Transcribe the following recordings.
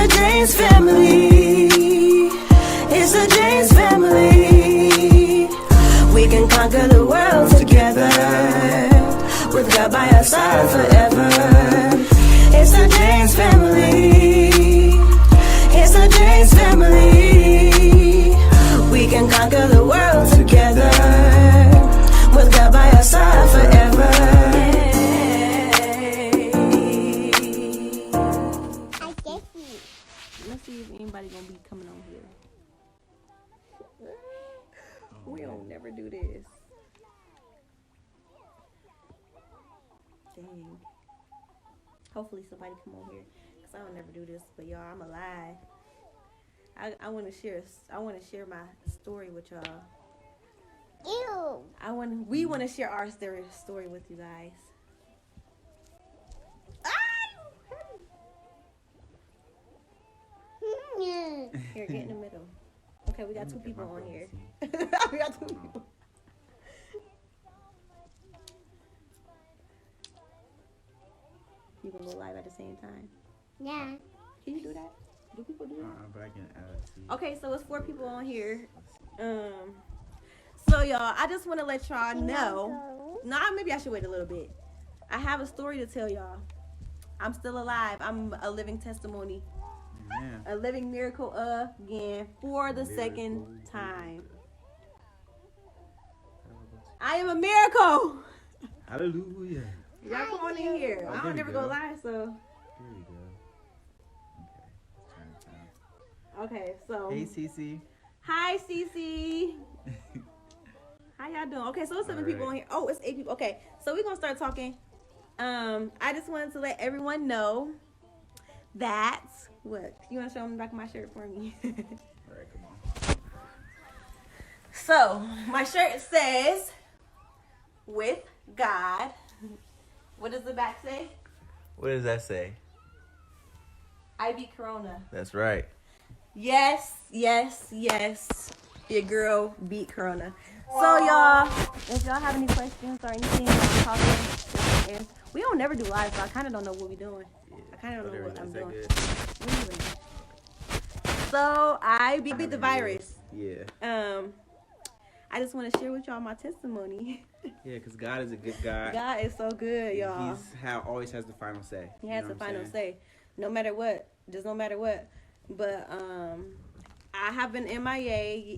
a James family. It's a James family. We can conquer the world together, with God by our side forever. It's a James family. It's a James family. We can conquer the world together, with God by our side forever. Let's see if anybody gonna be coming on here. We don't never do this. Dang. Hopefully somebody come on here, cause I don't never do this. But y'all, I'm alive. I want to share. I want to share my story with y'all. Ew. We want to share our story with you guys. Here, get in the middle. Okay, we got two people on here. We got two people. You gonna go live at the same time? Yeah. Can you do that? Do people do that? But I can add to. Okay, so it's 4 people on here. So y'all, I just want to let y'all know. Nah, maybe I should wait a little bit. I have a story to tell y'all. I'm still alive. I'm a living testimony. Amen. A living miracle again for the second time. I am a miracle. Hallelujah. Y'all come on in here. Oh, I there don't we never go. go live, so. Here we go. Okay. Okay, so. Hey, Cece. Hi, Cece. How y'all doing? Okay, so it's 7 people on here. Oh, it's 8 people. Okay, so we're gonna start talking. I just wanted to let everyone know that what you want to show them the back of my shirt for me. All right, come on. So my shirt says "With God." What does the back say? What does that say? I beat Corona. That's right. Yes, yes, yes. Your girl beat Corona. So y'all, if y'all have any questions or anything, I'm talking. We don't never do live, so I kind of don't know what we're doing. I kind of don't know what I'm doing. So I beat the virus. Yeah. I just want to share with y'all my testimony. Yeah, because God is a good God. God is so good, y'all. He's always has the final say. He has the final say. No matter what. Just no matter what. But I have been MIA.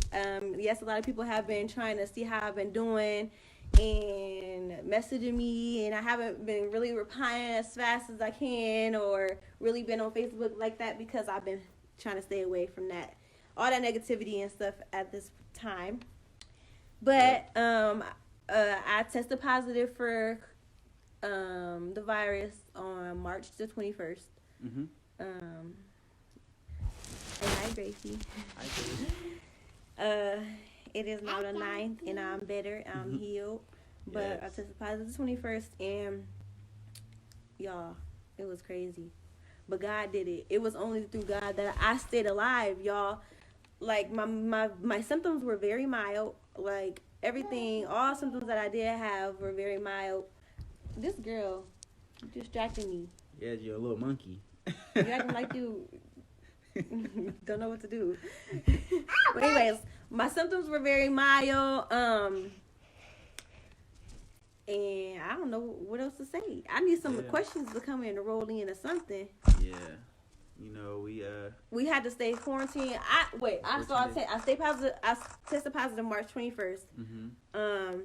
Yes, a lot of people have been trying to see how I've been doing and messaging me, and I haven't been really replying as fast as I can or really been on Facebook like that because I've been trying to stay away from that, all that negativity and stuff at this time. But I tested positive for the virus on March the 21st. Mm-hmm. And hi, Gracie. Hi, Gracie. It is now the 9th, and I'm better. I'm healed. But Yes. I tested positive the 21st, and y'all, it was crazy. But God did it. It was only through God that I stayed alive, y'all. Like, my symptoms were very mild. Like, everything, all symptoms that I did have were very mild. This girl distracting me. Yeah, you're a little monkey. You acting like you don't know what to do. But anyways, my symptoms were very mild. And I don't know what else to say. I need some questions to come in to roll in or something. Yeah. You know, we had to stay quarantined. I stayed positive. I tested positive March 21st. Mm-hmm.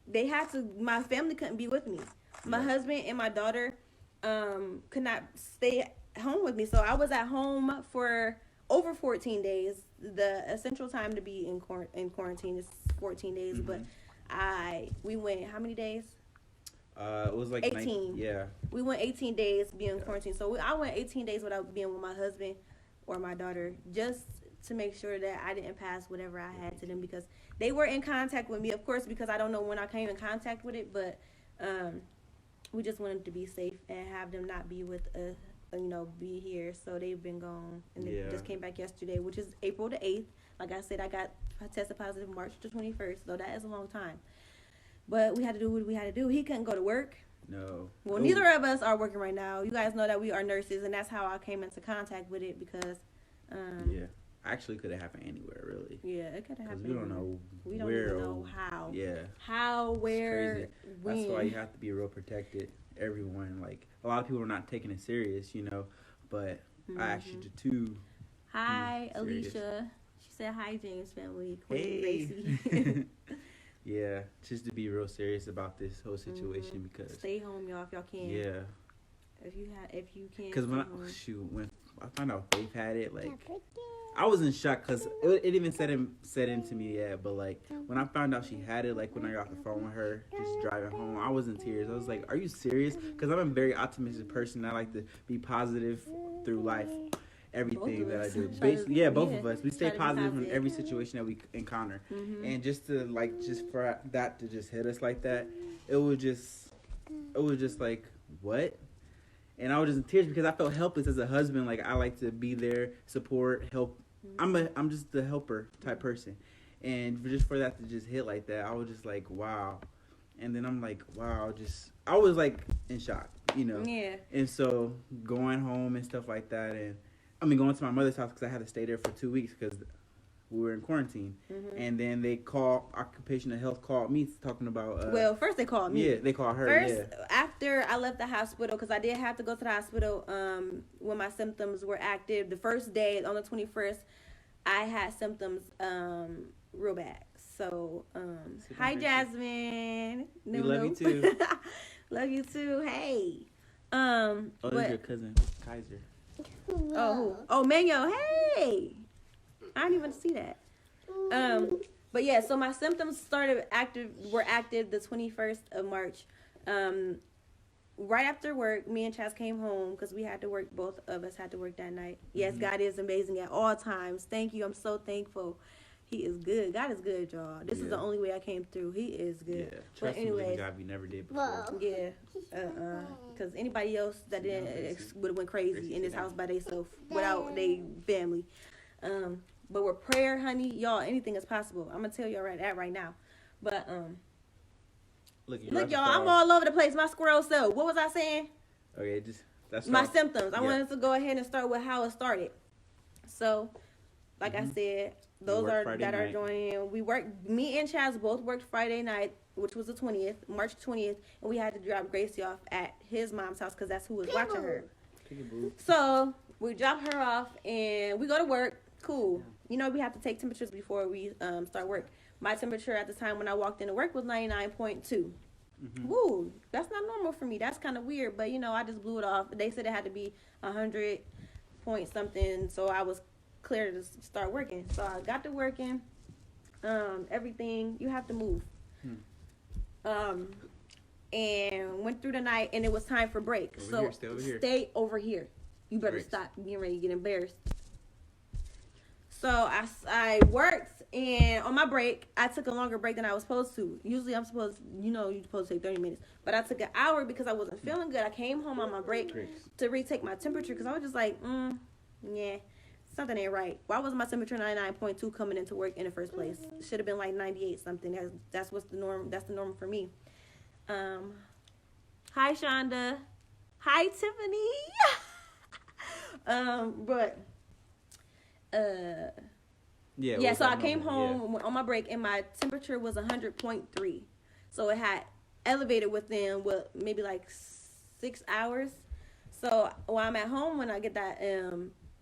They had to. My family couldn't be with me. My husband and my daughter could not stay home with me, so I was at home for over 14 days. The essential time to be in quarantine is 14 days, but we went how many days? It was like 18. Yeah. We went 18 days being in quarantine. So I went 18 days without being with my husband or my daughter, just to make sure that I didn't pass whatever I had to them, because they were in contact with me, of course, because I don't know when I came in contact with it, but we just wanted to be safe and have them not be with us, be here. So they've been gone, and they just came back yesterday, which is April the 8th. Like I said, I tested positive March the 21st, so that is a long time. But we had to do what we had to do. He couldn't go to work. No. Well, neither of us are working right now. You guys know that we are nurses, and that's how I came into contact with it because. Yeah. Actually, could have happened anywhere, really. Yeah, it could have happened. We don't know. We don't even know how. Yeah. How, where, when. That's why you have to be real protected. Everyone, like a lot of people are not taking it serious, you know. But I asked you to too. Hi, Alicia. She said hi, James family. Queen Gracie. Yeah, just to be real serious about this whole situation because stay home, y'all, if y'all can. Yeah. If you can. Because when I found out Faith had it, like I was in shock because it even set into me yet. But like when I found out she had it, like when I got off the phone with her, just driving home, I was in tears. I was like, "Are you serious?" Because I'm a very optimistic person. I like to be positive through life. Everything that I do, basically, both of us, we stay positive in every situation that we encounter, and just for that to just hit us like that, it was just like what, and I was just in tears because I felt helpless as a husband. Like I like to be there, support, help. I'm just the helper type person, and just for that to just hit like that, I was just like wow, and then I'm like wow, I was like in shock, you know, and so going home and stuff like that, and going to my mother's house because I had to stay there for 2 weeks because we were in quarantine. And then Occupational Health called me talking about... well, first they called me. Yeah, they called her, After I left the hospital, because I did have to go to the hospital when my symptoms were active. The first day, on the 21st, I had symptoms real bad. So, hi, Jasmine. We love you too. Love you too. Hey. This your cousin, Kaiser. Oh, Manuel, hey! I didn't even see that. But yeah, so my symptoms were active the 21st of March. Right after work, me and Chaz came home because we had to work. Both of us had to work that night. Yes, God is amazing at all times. Thank you. I'm so thankful. He is good. God is good, y'all. This is the only way I came through. He is good. Yeah, trust him with a God we never did before. Yeah, because anybody else that didn't would have went crazy in this house by themselves without their family. But with prayer, honey, y'all, anything is possible. I'm gonna tell y'all right now. But look, y'all, I'm all over the place. My squirrel self. What was I saying? Okay, that's my symptoms. I wanted to go ahead and start with how it started. So, like I said. Those are joining. Me and Chaz both worked Friday night, which was the 20th, March 20th, and we had to drop Gracie off at his mom's house because that's who was watching her. So we drop her off and we go to work. Cool. You know, we have to take temperatures before we start work. My temperature at the time when I walked into work was 99.2. Woo, that's not normal for me. That's kind of weird, but you know, I just blew it off. They said it had to be 100 point something, so I was clear to start working. So I got to working. Everything, you have to move. And went through the night, and it was time for break. Stay over here. You better stop getting ready to get embarrassed. So I worked, and on my break, I took a longer break than I was supposed to. Usually you're supposed to take 30 minutes. But I took an hour because I wasn't feeling good. I came home on my break to retake my temperature because I was just like, yeah. Something ain't right. Why was my temperature 99.2 coming into work in the first place? Should have been like 98 something. That's what's the norm. That's the norm for me. Hi Shonda. Hi Tiffany. So I came home on my break and my temperature was 100.3. So it had elevated within maybe like 6 hours. So while I'm at home, when I get that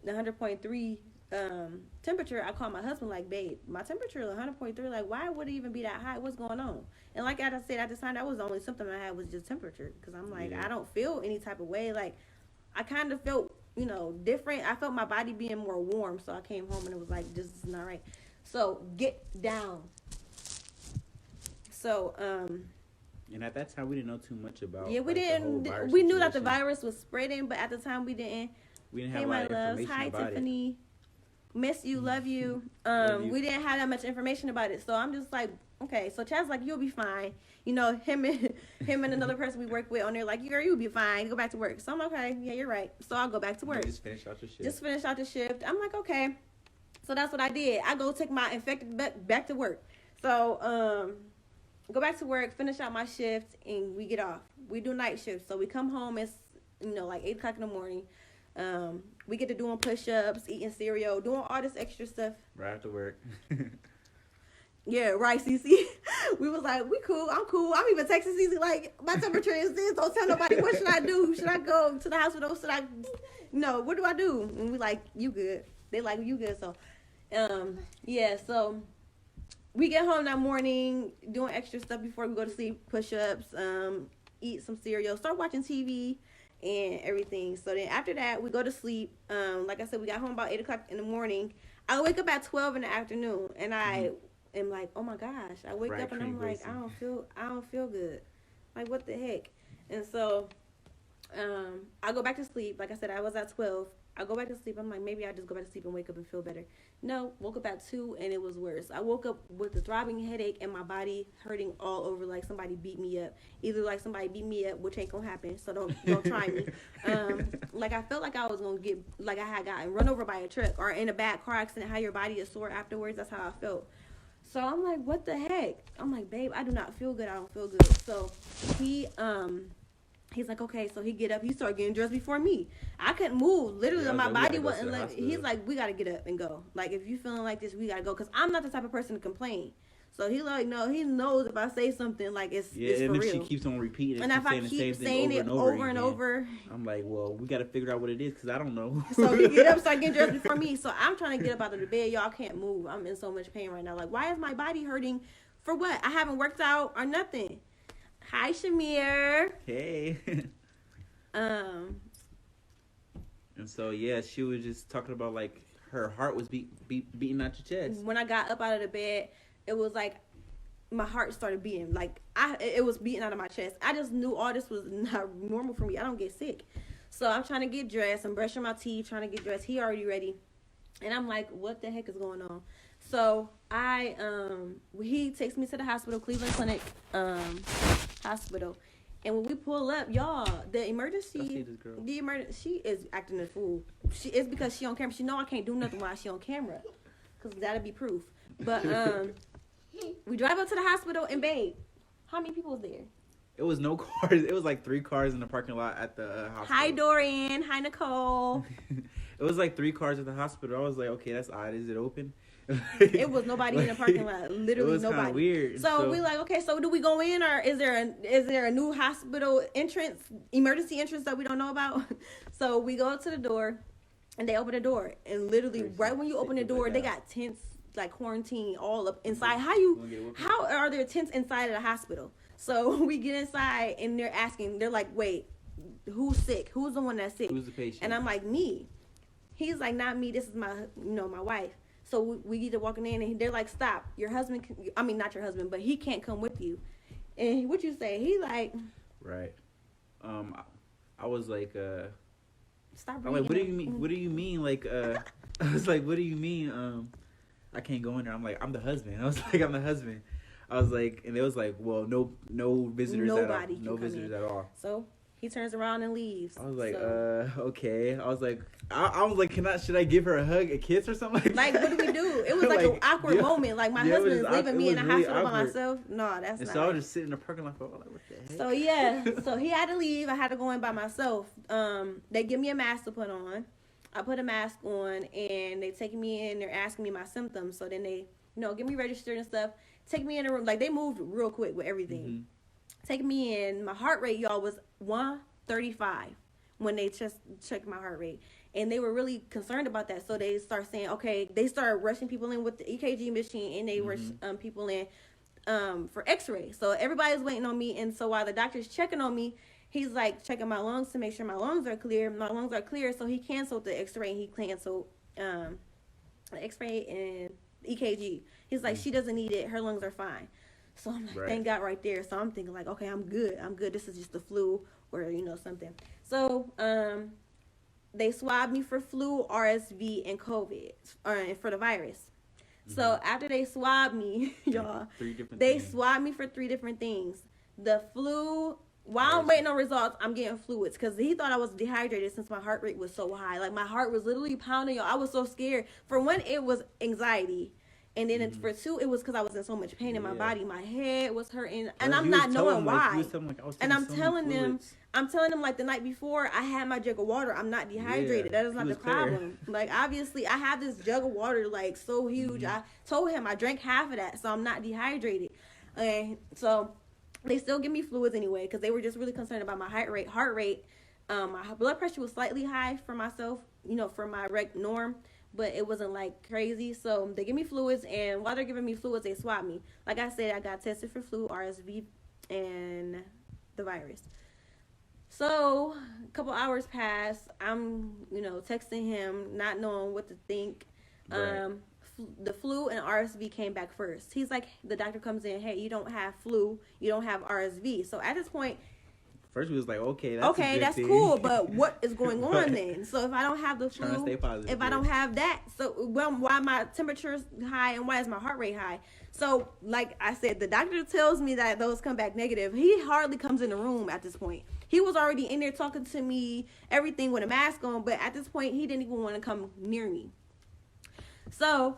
the 100.3 temperature, I call my husband like, babe, my temperature is 100.3. Like, why would it even be that high? What's going on? And like I said, at the time, that was the only symptom I had was just temperature. Because I'm like, I don't feel any type of way. Like, I kind of felt, different. I felt my body being more warm. So I came home and it was like, this is not right. So get down. So, and at that time, we didn't know too much about. Yeah, we didn't. We knew that the virus was spreading, but at the time, we didn't. We didn't have a lot of information Hi, about Tiffany. it. Miss you, love you. We didn't have that much information about it, so I'm just like, okay. So Chad's like, you'll be fine. Him and another person we work with on there, like, girl, you'll be fine. Go back to work. So I'm like, okay, yeah, you're right. So I'll go back to work. Just finish out your shift. I'm like, okay. So that's what I did. I go take my infected back to work. So go back to work, finish out my shift, and we get off. We do night shift, so we come home. It's like 8 o'clock in the morning. We get to doing push-ups, eating cereal, doing all this extra stuff. Right after work. Yeah, right, Cece. We was like, we cool. I'm cool. I'm even texting Cece like, my temperature is this. Don't tell nobody. What should I do? Should I go to the hospital? Should I? No. What do I do? And we like, you good. They like, you good. So, yeah. So we get home that morning, doing extra stuff before we go to sleep. Push-ups, eat some cereal, start watching TV and everything. So then after that, we go to sleep. Like I said, we got home about 8 o'clock in the morning. I wake up at 12 in the afternoon, and I am like, oh my gosh. I wake up and I'm like, I don't feel good. Like, what the heck? And so I go back to sleep. Like I said, I was at 12. I go back to sleep. I'm like, maybe I just go back to sleep and wake up and feel better. No, woke up at 2 and it was worse. I woke up with a throbbing headache and my body hurting all over like somebody beat me up. Either like somebody beat me up, which ain't gonna happen, so don't try me. Like I felt like I was gonna get, like I had gotten run over by a truck or in a bad car accident, how your body is sore afterwards. That's how I felt. So I'm like, what the heck? I'm like, babe, I do not feel good. I don't feel good. So he's like, okay. So he get up. He started getting dressed before me. I couldn't move. Literally, my body wasn't like. He's like, we got to get up and go. Like, if you feeling like this, we got to go. Because I'm not the type of person to complain. So he like, no, he knows if I say something, like, it's for real. And if she keeps on repeating and if I keep saying it over and over. I'm like, well, we got to figure out what it is because I don't know. So he get up, start getting dressed before me. So I'm trying to get up out of the bed. Y'all can't move. I'm in so much pain right now. Like, why is my body hurting? For what? I haven't worked out or nothing. Hi, Shamir. Hey. And so, yeah, she was just talking about, like, her heart was beating out your chest. When I got up out of the bed, it was like my heart started beating. Like, it was beating out of my chest. I just knew all this was not normal for me. I don't get sick. So I'm trying to get dressed. I'm brushing my teeth, trying to get dressed. He already ready. And I'm like, what the heck is going on? So he takes me to the hospital, Cleveland Clinic hospital. And when we pull up, y'all, the emergency, she is acting a fool. It's because she on camera. She know I can't do nothing while she on camera, because that'll be proof. But we drive up to the hospital, and babe, how many people was there? It was no cars. It was like 3 cars in the parking lot at the hospital. Hi, Dorian. Hi, Nicole. It was like 3 cars at the hospital. I was like, okay, that's odd. Is it open? It was nobody in the parking lot. Literally it was nobody. Weird. So we like, okay, so do we go in, or is there a new hospital entrance, emergency entrance that we don't know about? So we go up to the door, and they open the door, and literally right when you open the door, they got tents, like quarantine all up inside. How are there tents inside of the hospital? So we get inside, and they're like, wait, who's sick? Who's the one that's sick? Who's the patient? And I'm like, me. He's like, not me. This is my wife. So we get to walking in, and they're like, stop. Your husband, not your husband, but he can't come with you. And what you say? He like. Right. I was like, stop I'm like, what do you mean? What do you mean? Like, I was like, what do you mean? I can't go in there. I'm like, I'm the husband. I was like, I'm the husband. I was like, and it was like, well, no visitors Nobody at all. No visitors at all. So he turns around and leaves. I was like, okay. I was like, should I give her a hug, a kiss, or something like what do we do? It was like an awkward moment. Like my husband is leaving me in the hospital by myself. No, that's not. So I was just sitting in the parking lot for like, what the heck? So yeah, so he had to leave. I had to go in by myself. They give me a mask to put on. I put a mask on, and they take me in. They're asking me my symptoms. So then they, get me registered and stuff. Take me in a room. Like, they moved real quick with everything. Mm-hmm. Take me in. My heart rate, y'all, was 135 when they just checked my heart rate. And they were really concerned about that. So they start saying, okay, they started rushing people in with the EKG machine, and they rush people in for x-ray. So everybody's waiting on me. And so while the doctor's checking on me, he's like checking my lungs to make sure my lungs are clear. My lungs are clear. So he canceled the x-ray, and he canceled the x-ray and EKG. He's like, she doesn't need it. Her lungs are fine. So I'm like, thank God right there. So I'm thinking like, okay, I'm good. This is just the flu or, something. So they swabbed me for flu, RSV, and COVID, or for the virus. Mm-hmm. So after they swabbed me, y'all, they swabbed me for 3 different things. The flu, while I'm waiting on results, I'm getting fluids because he thought I was dehydrated since my heart rate was so high. Like, my heart was literally pounding, y'all. I was so scared. For one, it was anxiety. And then for 2, it was because I was in so much pain in my body. My head was hurting, and Well, I'm not knowing why. And I'm telling them, like the night before, I had my jug of water. I'm not dehydrated. That is not the problem. Like, obviously, I have this jug of water, like, so huge. I told him I drank half of that, so I'm not dehydrated. And so they still give me fluids anyway, because they were just really concerned about my heart rate. My blood pressure was slightly high for myself, for my norm, but it wasn't like crazy. So they give me fluids, and while they're giving me fluids, they swab me. Like I said, I got tested for flu, RSV, and the virus. So a couple hours pass. I'm, texting him, not knowing what to think. Right. The flu and RSV came back first. He's like, the doctor comes in, hey, you don't have flu, you don't have RSV. So at this point, first we was like, that's cool, but what is going on then? So if I don't have the flu, stay positive, if I don't have that, so why my temperature's high and why is my heart rate high? So like I said, the doctor tells me that those come back negative. He hardly comes in the room at this point. He was already in there talking to me, everything with a mask on, but at this point, he didn't even want to come near me. So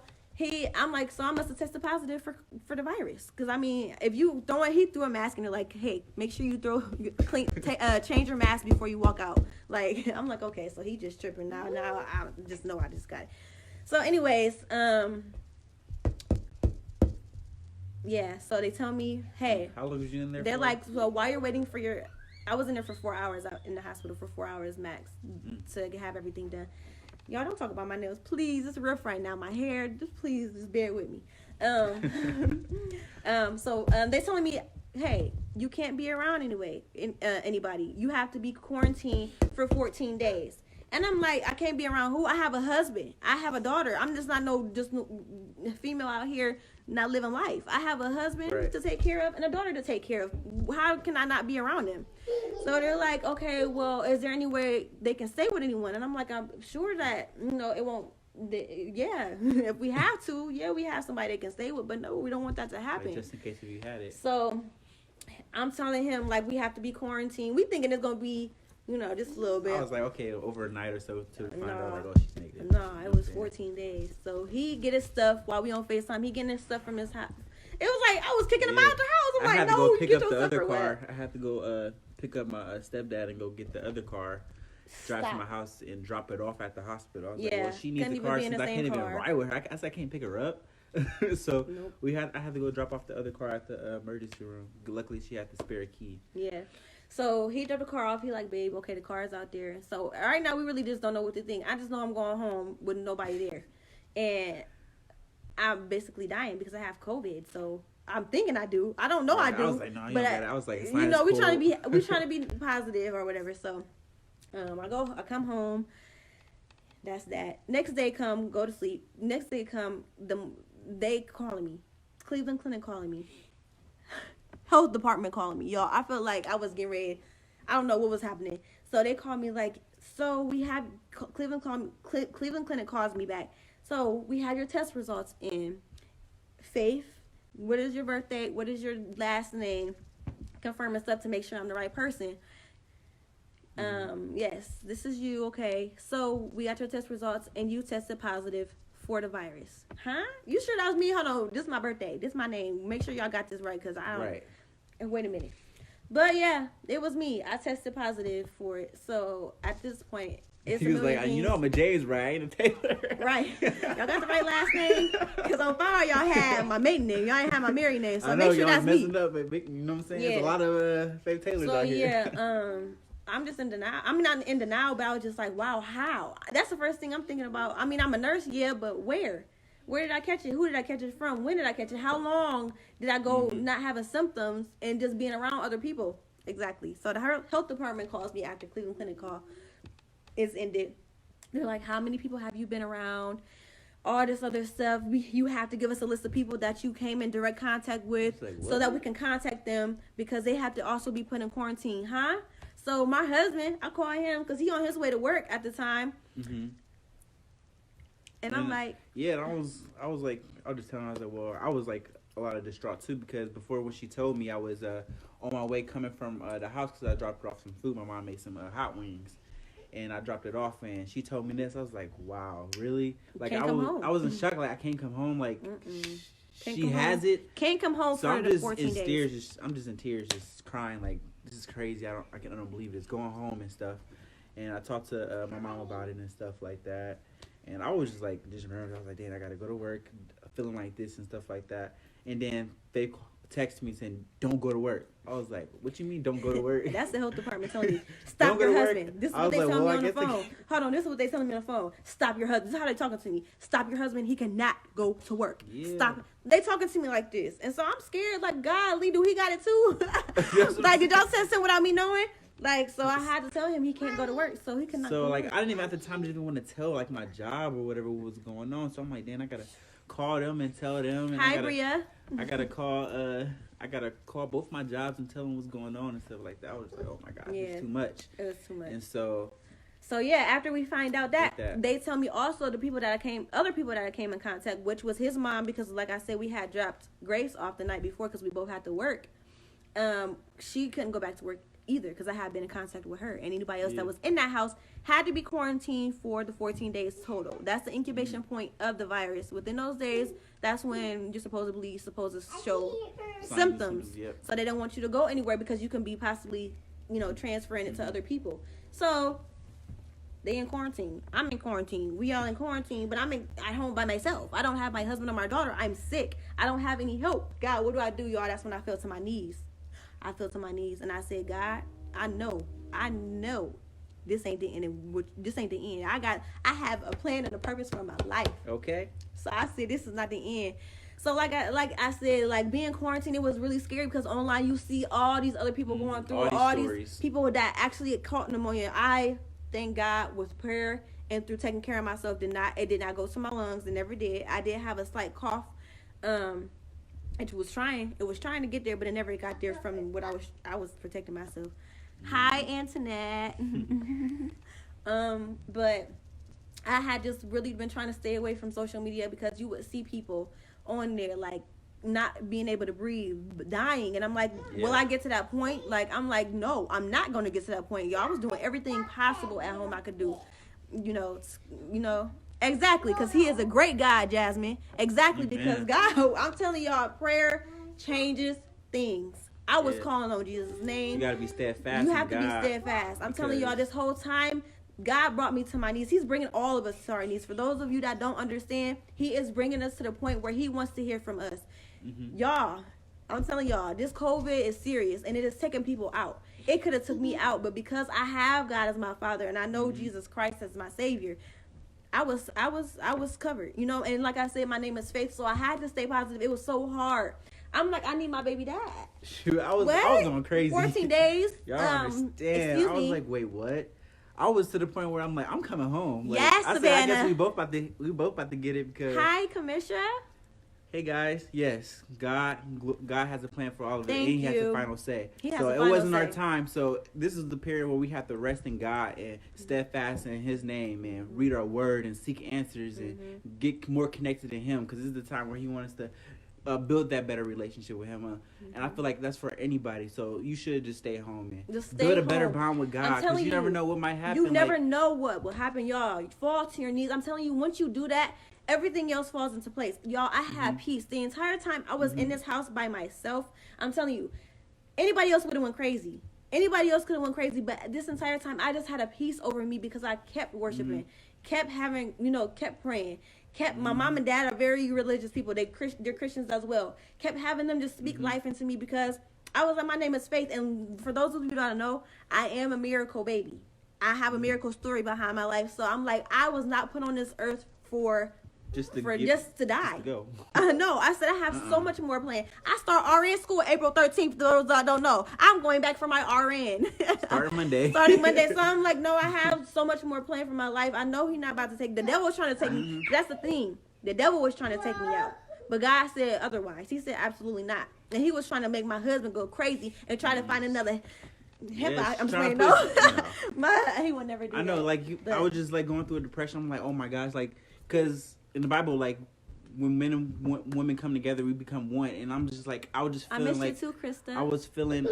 I'm like, so I must have tested positive for the virus. Because, I mean, if you he threw a mask and they're like, hey, make sure you change your mask before you walk out. Like, I'm like, okay, so he just tripping now. Now I just know I just got it. So anyways, yeah, so they tell me, hey. How long was you in there They're for? like, well, while you're waiting for I was in there for 4 hours, in the hospital for 4 hours max to have everything done. Y'all don't talk about my nails, please. It's rough right now. My hair, just bear with me. So they're telling me, hey, you can't be around anybody. You have to be quarantined for 14 days. And I'm like, I can't be around who? I have a husband. I have a daughter. I'm just not no female out here not living life. I have a husband to take care of and a daughter to take care of. How can I not be around them? So they're like, okay, well, is there any way they can stay with anyone? And I'm like, I'm sure that, it won't. Yeah, if we have to, we have somebody they can stay with. But no, we don't want that to happen. Just in case if you had it. So I'm telling him, like, we have to be quarantined. We thinking it's going to be, just a little bit. I was like, okay, overnight or so to find out, like, oh, she's negative. No, it was 14 days. So he get his stuff while we on FaceTime. He getting his stuff from his house. It was like, I was kicking him out the house. I'm like, no, you get your stuff for what? I had to go pick up my stepdad and go get the other car, drive to my house and drop it off at the hospital. I was like, well, she needs the car since I can't even ride with her. I said I can't pick her up. So I had to go drop off the other car at the emergency room. Luckily, she had the spare key. Yeah. So he dropped the car off. He like, babe, okay, the car is out there. So right now we really just don't know what to think. I just know I'm going home with nobody there, and I'm basically dying because I have COVID. So I'm thinking I do. I don't know I do. I was like, no, but I was like, we trying to be positive or whatever. So I come home. That's that. Next day come, go to sleep. Next day come, they calling me. Cleveland Clinic calling me. Health department calling me, y'all. I felt like I was getting ready. I don't know what was happening. So they called me like, so we have Cleveland Clinic calls me back. So we have your test results in. Faith, what is your birthday? What is your last name? Confirming stuff to make sure I'm the right person. Yes, this is you. Okay. So we got your test results and you tested positive for the virus. Huh? You sure that was me? Hold on. This is my birthday. This is my name. Make sure y'all got this right because I don't. Right. And wait a minute. But yeah, it was me. I tested positive for it. So at this point, it's he was like, I'm a James, right? I ain't a Taylor. Right. Y'all got the right last name? Because on file, y'all had my maiden name. Y'all ain't have my married name. So make sure that's me. Up, you know what I'm saying? Yeah. There's a lot of fake Taylors out here. Yeah, I'm just in denial. I'm not in denial, but I was just like, wow, how? That's the first thing I'm thinking about. I mean, I'm a nurse, yeah, but where? Where did I catch it? Who did I catch it from? When did I catch it? How long did I go not having symptoms and just being around other people? Exactly. So the health department calls me after Cleveland Clinic call is ended. They're like, how many people have you been around? All this other stuff. You have to give us a list of people that you came in direct contact with so that we can contact them because they have to also be put in quarantine. Huh? So my husband, I call him because he on his way to work at the time. Mm-hmm. And I'm like, yeah, and I was like, I was just telling her, I was like, well, I was like a lot of distraught too because before when she told me I was on my way coming from the house because I dropped off some food. My mom made some hot wings, and I dropped it off, and she told me this. I was like, wow, really? Like Can't come home. I was in shock. Like I can't come home. Like she has home. it. Can't come home So for I'm the just 14 in days. tears. I'm just in tears, just crying. Like this is crazy. I don't believe this. Going home and stuff. And I talked to my mom about it and stuff like that. And I was just remember, I was like, damn, I gotta go to work, feeling like this and stuff like that. And then they texted me saying, don't go to work. I was like, what you mean, don't go to work? That's the health department telling you, stop Don't go your to work. husband. This is I what was they like, telling well, me on I the guess phone. Hold on, this is what they telling me on the phone. Stop your husband. This is how they talking to me. Stop your husband. He cannot go to work. Yeah. Stop. They talking to me like this. And so I'm scared, like, golly, do he got it too? Like, did y'all say something without me knowing? Like, so I had to tell him he can't go to work, so he cannot So go like to work. I didn't even have the time to even want to tell like my job or whatever was going on. So I'm like, damn, I gotta call them and tell them. And Hi, Bria. I gotta call both my jobs and tell them what's going on and stuff like that. I was like, oh my god, Yeah. it's too much. It was too much. And so yeah, after we find out that, Like that. they tell me also other people that I came in contact, which was his mom, because like I said, we had dropped Grace off the night before because we both had to work. She couldn't go back to work either because I had been in contact with her, and anybody else that was in that house had to be quarantined for the 14 days total. That's the incubation point of the virus. Within those days, that's when you're supposed to show symptoms. Yep. So they don't want you to go anywhere because you can be possibly, transferring it to other people. So they in quarantine. I'm in quarantine. We all in quarantine, but I'm at home by myself. I don't have my husband or my daughter. I'm sick. I don't have any help. God, what do I do, y'all? That's when I fell to my knees. I fell to my knees and I said, God, I know this ain't the end. This ain't the end. I have a plan and a purpose for my life. okay. So I said, this is not the end. So like I said, like being quarantined, it was really scary because online you see all these other people going through all these people that actually caught pneumonia. I thank God with prayer and through taking care of myself it did not go to my lungs. It never did. I did have a slight cough. It was trying to get there, but it never got there from what I was protecting myself. Hi, Antoinette. But I had just really been trying to stay away from social media because you would see people on there like not being able to breathe, dying, and I'm like, will I get to that point? Like, I'm like, no, I'm not going to get to that point. Y'all, I was doing everything possible at home I could do, Exactly, because he is a great God, Jasmine. Exactly, because God, I'm telling y'all, prayer changes things. I was calling on Jesus' name. You gotta be steadfast. You have to be steadfast. I'm telling y'all, this whole time, God brought me to my knees. He's bringing all of us to our knees. For those of you that don't understand, he is bringing us to the point where he wants to hear from us. Y'all, I'm telling y'all, this COVID is serious, and it is taking people out. It could have took me out, but because I have God as my Father, and I know Jesus Christ as my Savior, I was covered, and like I said, my name is Faith, so I had to stay positive. It was so hard. I'm like, I need my baby dad. Shoot, I was going crazy. 14 days. Y'all understand. I was like, wait, what? I was to the point where I'm like, I'm coming home. Like, Yes, I Savannah. guess we both about to get it because. Hi, Commissioner. Hey guys, yes, God has a plan for all of it, Thank and He has the you. final say. He has So the it final wasn't our say. time. So this is the period where we have to rest in God and steadfast in His name and read our Word and seek answers and get more connected to Him, because this is the time where He wants us to build that better relationship with Him. And I feel like that's for anybody. So you should just stay home and Just stay build a home. better bond with God, because you never know what might happen. You never know what will happen, y'all. You fall to your knees. I'm telling you, once you do that, everything else falls into place. Y'all, I had peace. The entire time I was in this house by myself, I'm telling you, anybody else would have went crazy. Anybody else could have went crazy, but this entire time I just had a peace over me because I kept worshiping, kept having, kept praying. My mom and dad are very religious people. They're Christians as well. Kept having them just speak life into me because I was like, my name is Faith. And for those of you that don't know, I am a miracle baby. I have a miracle story behind my life. So I'm like, I was not put on this earth just to die. Just to go. No, I said I have so much more planned. I start RN school April 13th. Those that don't know, I'm going back for my RN. Starting Monday. So I'm like, no, I have so much more planned for my life. I know He's not about to take. The devil was trying to take me. That's the thing. The devil was trying to take me out, but God said otherwise. He said absolutely not, and He was trying to make my husband go crazy and try to find another. I'm trying saying to no. He would never do that. I know, I was just like going through a depression. I'm like, oh my gosh, like, because in the Bible, like, when men and women come together, we become one. And I'm just like, I was just feeling miss like you too, Krista. I was feeling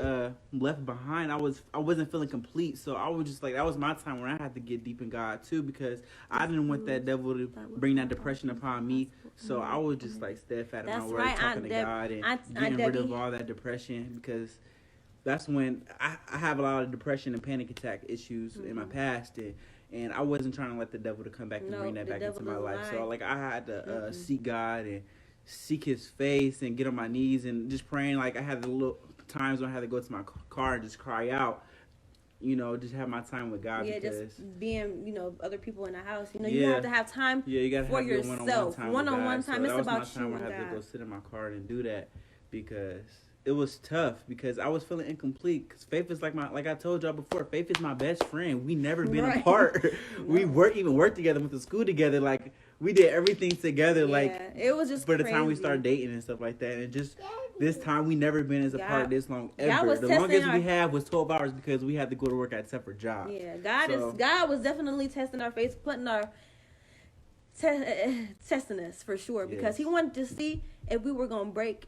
left behind. I wasn't feeling complete. So I was just like, that was my time when I had to get deep in God too, because I didn't want that devil to bring that depression upon me. So I was just like steadfast in my word, talking to God and getting rid of all that depression, because that's when I have a lot of depression and panic attack issues in my past, and I wasn't trying to let the devil to come back and bring that back into my life. So like I had to seek God and seek His face and get on my knees and just praying. Like I had the little times when I had to go to my car and just cry out. Just have my time with God. Yeah, because just being, other people in the house. You have to have time you gotta for have yourself. One-on-one time. So It's that was about my time you when I and had to God. go sit in my car and do that, because it was tough, because I was feeling incomplete. Because Faith is like I told y'all before, Faith is my best friend. We never been apart. We worked together, went to school together. Like we did everything together. Yeah, like it was just for the crazy. time we started dating and stuff like that, and just this time we never been as apart this long ever. was The longest we had was 12 hours, because we had to go to work at separate jobs. Yeah, God was definitely testing our faith, putting our testing us for sure, because He wanted to see if we were gonna break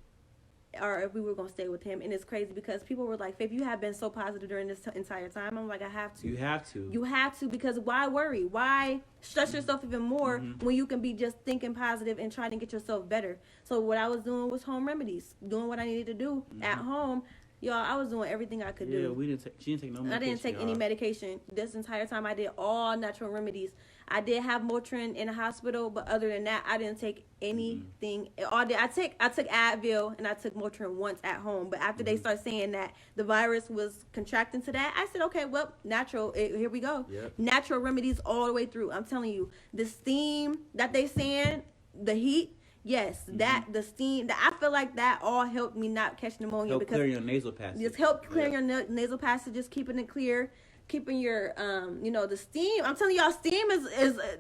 or if we were going to stay with Him. And it's crazy because people were like, Faith, you have been so positive during this entire time. I'm like, I have to. You have to. You have to, because why worry? Why stress yourself even more when you can be just thinking positive and trying to get yourself better? So what I was doing was home remedies, doing what I needed to do at home. Y'all, I was doing everything I could do. She didn't take no medication. I didn't take any medication. This entire time I did all natural remedies. I did have Motrin in the hospital, but other than that, I didn't take anything. I took Advil and I took Motrin once at home. But after they started saying that the virus was contracting to that, I said, okay, well, natural. Here we go. Yep. Natural remedies all the way through. I'm telling you, the steam that they saying, the heat. Yes, the steam, I feel like that all helped me not catch pneumonia. Help because clear your nasal passage. Just help clear your nasal passages, keeping it clear, keeping your, the steam. I'm telling y'all, steam is a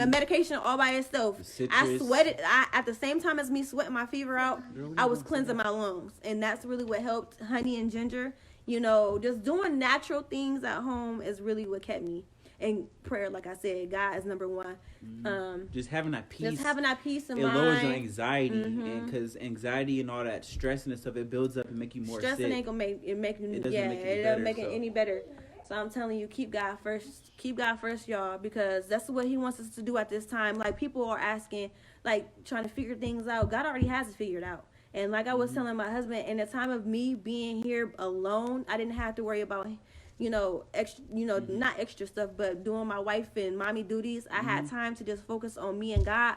medication all by itself. I sweated. At the same time as me sweating my fever out, I was cleansing my lungs. And that's really what helped. Honey and ginger, just doing natural things at home is really what kept me. And prayer, like I said, God is number one. Just having that peace. Just having that peace in mind. It lowers your anxiety, and because anxiety and all that stressing and stuff, it builds up and make you more sick. Stressing ain't gonna make you. It doesn't make it any better. So I'm telling you, keep God first. Keep God first, y'all, because that's what He wants us to do at this time. Like people are asking, like trying to figure things out. God already has it figured out. And like I was telling my husband, in the time of me being here alone, I didn't have to worry about extra, not extra stuff, but doing my wife and mommy duties. I had time to just focus on me and God.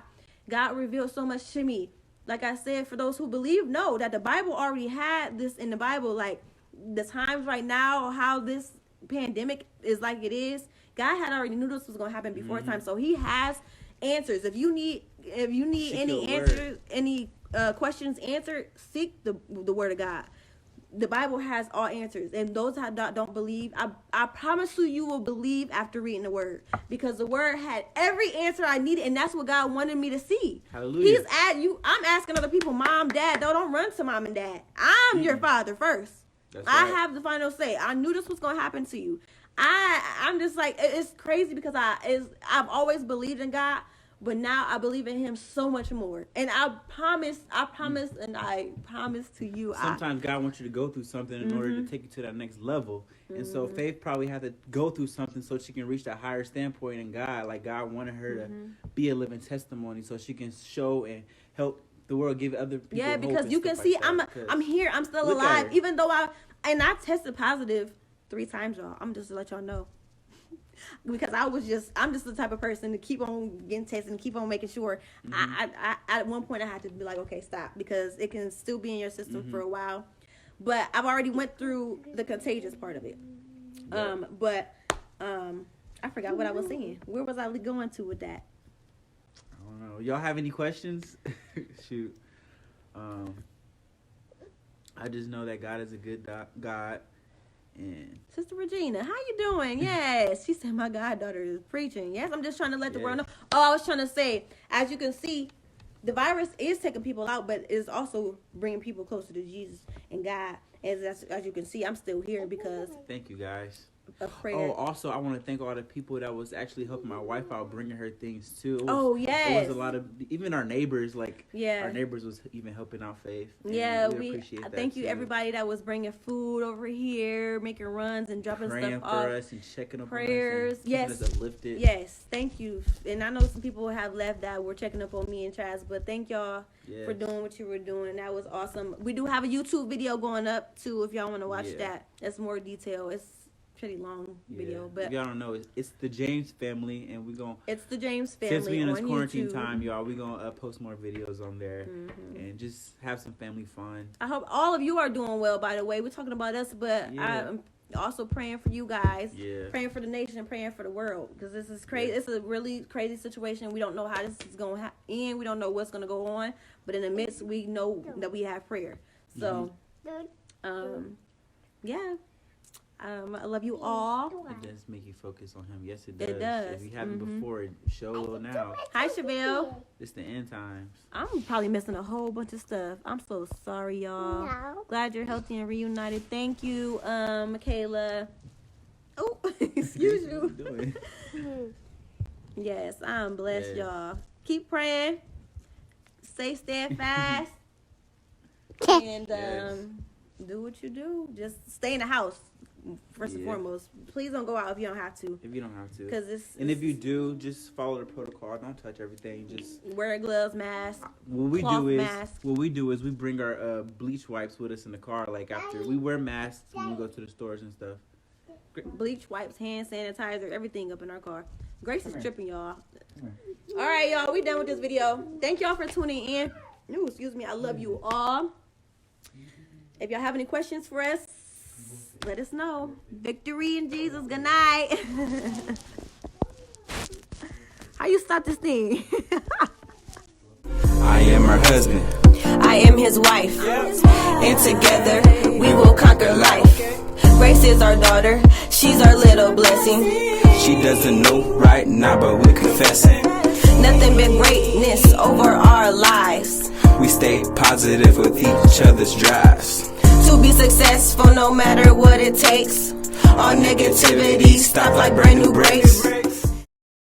God revealed so much to me. Like I said, for those who believe, know that the Bible already had this in the Bible. Like the times right now, how this pandemic is like it is, God had already knew this was going to happen before time. So He has answers. If you need any answers, any questions answered, seek the Word of God. The Bible has all answers, and those that don't believe, I promise you will believe after reading the Word, because the Word had every answer I needed, and that's what God wanted me to see. Hallelujah. I'm asking other people, Mom, Dad, don't run to Mom and Dad. I'm your father first. That's I right. have the final say. I knew this was going to happen to you. I'm just like, it's crazy because I've always believed in God, but now I believe in Him so much more. And I promise to you. Sometimes God wants you to go through something in order to take you to that next level. And so Faith probably had to go through something so she can reach that higher standpoint in God. Like God wanted her to be a living testimony so she can show and help the world, give other people hope. Because you can see I'm here. I'm still alive. Even though I tested positive 3 times, y'all. I'm just to let y'all know. Because I'm just the type of person to keep on getting tested and keep on making sure. I at one point I had to be like, okay, stop, because it can still be in your system for a while. But I've already went through the contagious part of it. I forgot what I was saying. Where was I going to with that? I don't know. Y'all have any questions? Shoot. I just know that God is a good God. And Sister Regina, how you doing? Yes. She said my goddaughter is preaching. Yes, I'm just trying to let the world know. Oh, I was trying to say, as you can see, the virus is taking people out, but it's also bringing people closer to Jesus and God. As you can see, I'm still here because... Thank you, guys. a prayer. Oh, also, I want to thank all the people that was actually helping my wife out, bringing her things too. It was a lot of, even our neighbors, like, our neighbors was even helping out Faith. Yeah, we appreciate that. Thank you, too. Everybody that was bringing food over here, making runs and dropping praying stuff for off. us and checking up Prayers, on us and yes, keeping us uplifted. Yes, thank you. And I know some people have left that were checking up on me and Chaz, but thank y'all for doing what you were doing. That was awesome. We do have a YouTube video going up too if y'all want to watch that. That's more detail. It's pretty long video, but if y'all don't know, it's the James family, and it's the James family. Since we in this on quarantine YouTube. time, y'all, we gonna post more videos on there and just have some family fun. I hope all of you are doing well. By the way, we're talking about us, but I'm also praying for you guys. Praying for the nation and praying for the world, because this is crazy. It's a really crazy situation. We don't know how this is going to end. We don't know what's going to go on, but in the midst, we know that we have prayer. So, I love you all. It does make you focus on him. Yes, it does. It does. If you haven't before, show now. Hi, Chevelle. It's the end times. I'm probably missing a whole bunch of stuff. I'm so sorry, y'all. No. Glad you're healthy and reunited. Thank you, Michaela. Oh, excuse you. What you doing? Yes, I'm blessed, y'all. Keep praying. Stay steadfast. And do what you do. Just stay in the house. First and foremost, please don't go out if you don't have to. If you don't have to. And if you do, just follow the protocol. Don't touch everything. Just wear gloves, mask. What we do is we bring our bleach wipes with us in the car. Like after we wear masks when we go to the stores and stuff. Bleach wipes, hand sanitizer, everything up in our car. Grace is tripping, y'all. All right, y'all, we done with this video. Thank y'all for tuning in. Ooh, excuse me. I love you all. If y'all have any questions for us, let us know. Victory in Jesus. Good night. How you stop this thing? I am her husband. I am his wife. And together we will conquer life. Grace is our daughter. She's our little blessing. She doesn't know right now, but we're confessing. Nothing but greatness over our lives. We stay positive with each other's drives. To be successful no matter what it takes. All negativity stop like brand new brakes.